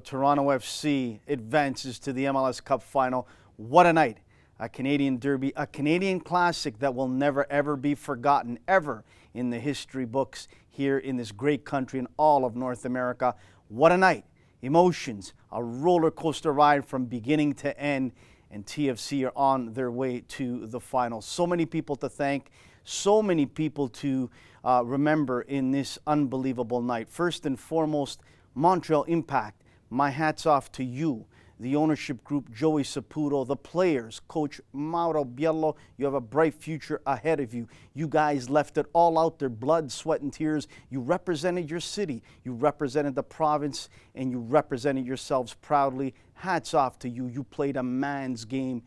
Toronto FC advances to the MLS Cup Final. What a night. A Canadian derby, a Canadian classic that will never ever be forgotten ever in the history books here in this great country in all of North America. What a night. Emotions, a roller coaster ride from beginning to end, and TFC are on their way to the final. So many people to thank, so many people to remember in this unbelievable night. First and foremost, Montreal Impact. My hat's off to you, the ownership group, Joey Saputo, the players, Coach Mauro Biello. You have a bright future ahead of you. You guys left it all out there, blood, sweat, and tears. You represented your city, you represented the province, and you represented yourselves proudly. Hats off to you. You played a man's game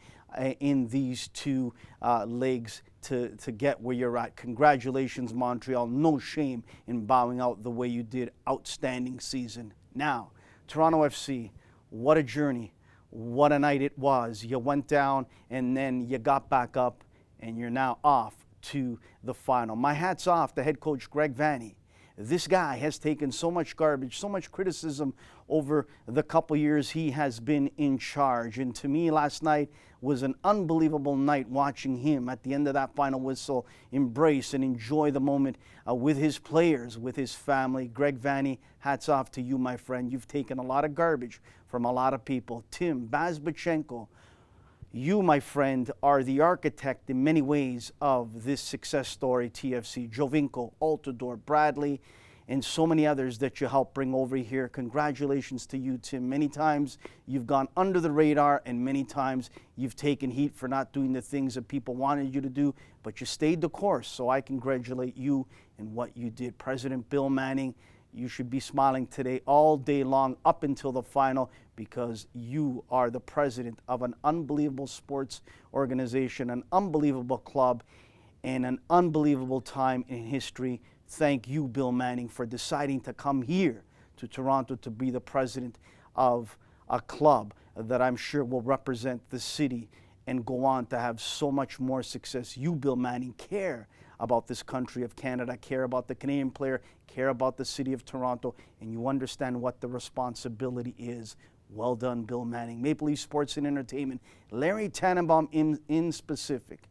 in these two legs to get where you're at. Congratulations, Montreal. No shame in bowing out the way you did. Outstanding season. Now, Toronto FC, what a journey. What a night it was. You went down and then you got back up and you're now off to the final. My hat's off to head coach Greg Vanney. This guy has taken so much garbage, so much criticism over the couple years he has been in charge. And to me, last night was an unbelievable night watching him at the end of that final whistle embrace and enjoy the moment with his players, with his family. Greg Vanney, hats off to you, my friend. You've taken a lot of garbage from a lot of people. Tim Bazbachenko, you, my friend, are the architect in many ways of this success story, TFC. Jovinko, Altidore, Bradley, and so many others that you helped bring over here. Congratulations to you, Tim. Many times you've gone under the radar, and many times you've taken heat for not doing the things that people wanted you to do, but you stayed the course, so I congratulate you in what you did. President Bill Manning, you should be smiling today all day long up until the final, because you are the president of an unbelievable sports organization, an unbelievable club, and an unbelievable time in history. Thank you, Bill Manning, for deciding to come here to Toronto to be the president of a club that I'm sure will represent the city and go on to have so much more success. You, Bill Manning, care about this country of Canada, care about the Canadian player, care about the city of Toronto, and you understand what the responsibility is. Well done, Bill Manning. Maple Leaf Sports and Entertainment, Larry Tannenbaum in specific.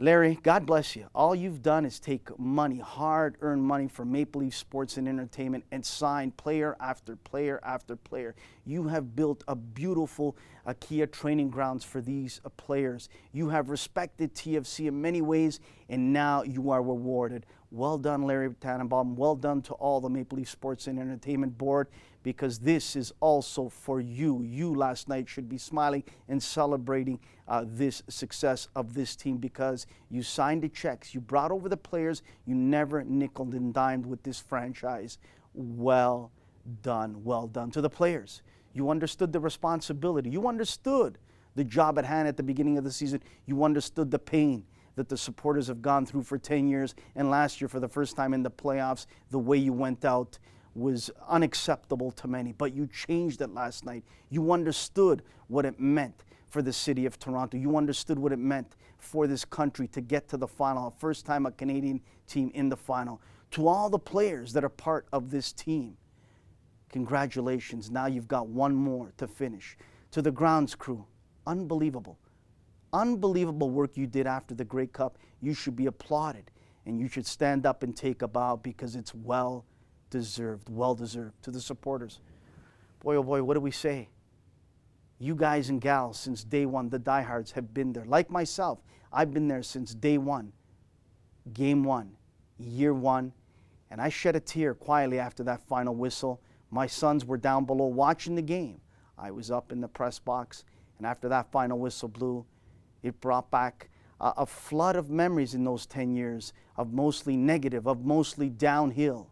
Larry, God bless you. All you've done is take money, hard-earned money from Maple Leaf Sports and Entertainment, and sign player after player after player. You have built a beautiful Kia training grounds for these players. You have respected TFC in many ways, and now you are rewarded. Well done, Larry Tannenbaum. Well done to all the Maple Leaf Sports and Entertainment Board, because this is also for you. You last night should be smiling and celebrating this success of this team, because you signed the checks, you brought over the players, you never nickeled and dimed with this franchise. Well done, well done. To the players, you understood the responsibility, you understood the job at hand at the beginning of the season, you understood the pain that the supporters have gone through for 10 years, and last year for the first time in the playoffs, the way you went out was unacceptable to many, but you changed it last night. You understood what it meant for the city of Toronto. You understood what it meant for this country to get to the final, first time a Canadian team in the final. To all the players that are part of this team, congratulations. Now you've got one more to finish. To the grounds crew, unbelievable. Unbelievable work you did after the Grey Cup. You should be applauded, and you should stand up and take a bow, because it's well deserved, well deserved. To the supporters, boy oh boy, what do we say? You guys and gals, since day one, the diehards have been there. Like myself, I've been there since day one, game one, year one, and I shed a tear quietly after that final whistle. My sons were down below watching the game. I was up in the press box, and after that final whistle blew, it brought back a flood of memories in those 10 years of mostly negative, of mostly downhill.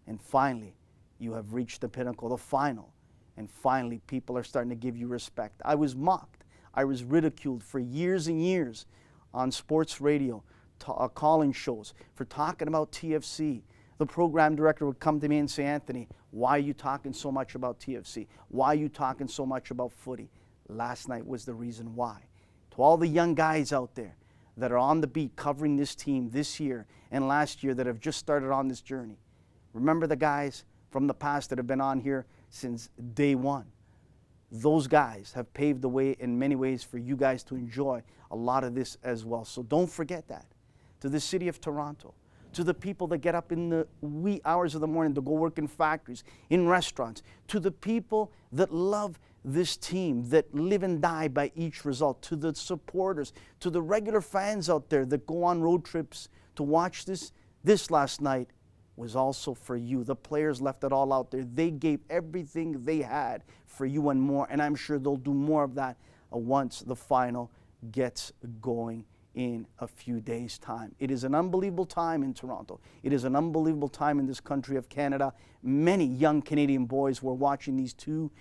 And finally, you have reached the pinnacle, the final. And finally, people are starting to give you respect. I was mocked. I was ridiculed for years and years on sports radio, call-in shows, for talking about TFC. The program director would come to me and say, Anthony, why are you talking so much about TFC? Why are you talking so much about footy? Last night was the reason why. To all the young guys out there that are on the beat covering this team this year and last year that have just started on this journey, remember the guys from the past that have been on here since day one. Those guys have paved the way in many ways for you guys to enjoy a lot of this as well. So don't forget that. To the city of Toronto, to the people that get up in the wee hours of the morning to go work in factories, in restaurants, to the people that love this team, that live and die by each result, to the supporters, to the regular fans out there that go on road trips to watch this. This last night was also for you. The players left it all out there. They gave everything they had for you and more, and I'm sure they'll do more of that once the final gets going in a few days' time. It is an unbelievable time in Toronto. It is an unbelievable time in this country of Canada. Many young Canadian boys were watching these two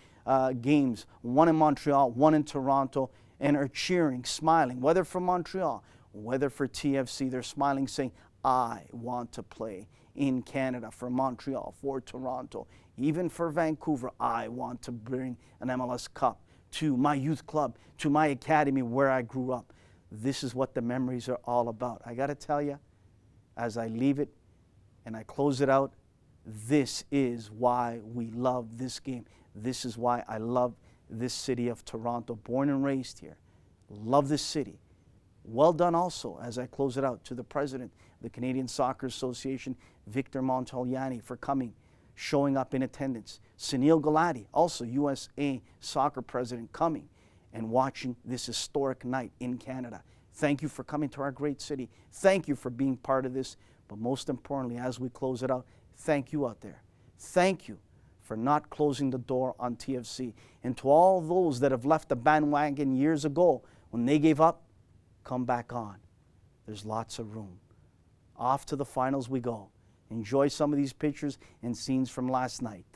games, one in Montreal, one in Toronto, and are cheering, smiling, whether for Montreal, whether for TFC. They're smiling, saying, I want to play in Canada, for Montreal, for Toronto, even for Vancouver. I want to bring an MLS Cup to my youth club, to my academy where I grew up. This is what the memories are all about. I got to tell you, as I leave it and I close it out, this is why we love this game. This is why I love this city of Toronto, born and raised here. Love this city. Well done also, as I close it out, to the president of the Canadian Soccer Association, Victor Montagliani, for coming, showing up in attendance. Sunil Gulati, also USA Soccer President, coming and watching this historic night in Canada. Thank you for coming to our great city. Thank you for being part of this. But most importantly, as we close it out, thank you out there. Thank you for not closing the door on TFC. And to all those that have left the bandwagon years ago, when they gave up, come back on. There's lots of room. Off to the finals we go. Enjoy some of these pictures and scenes from last night.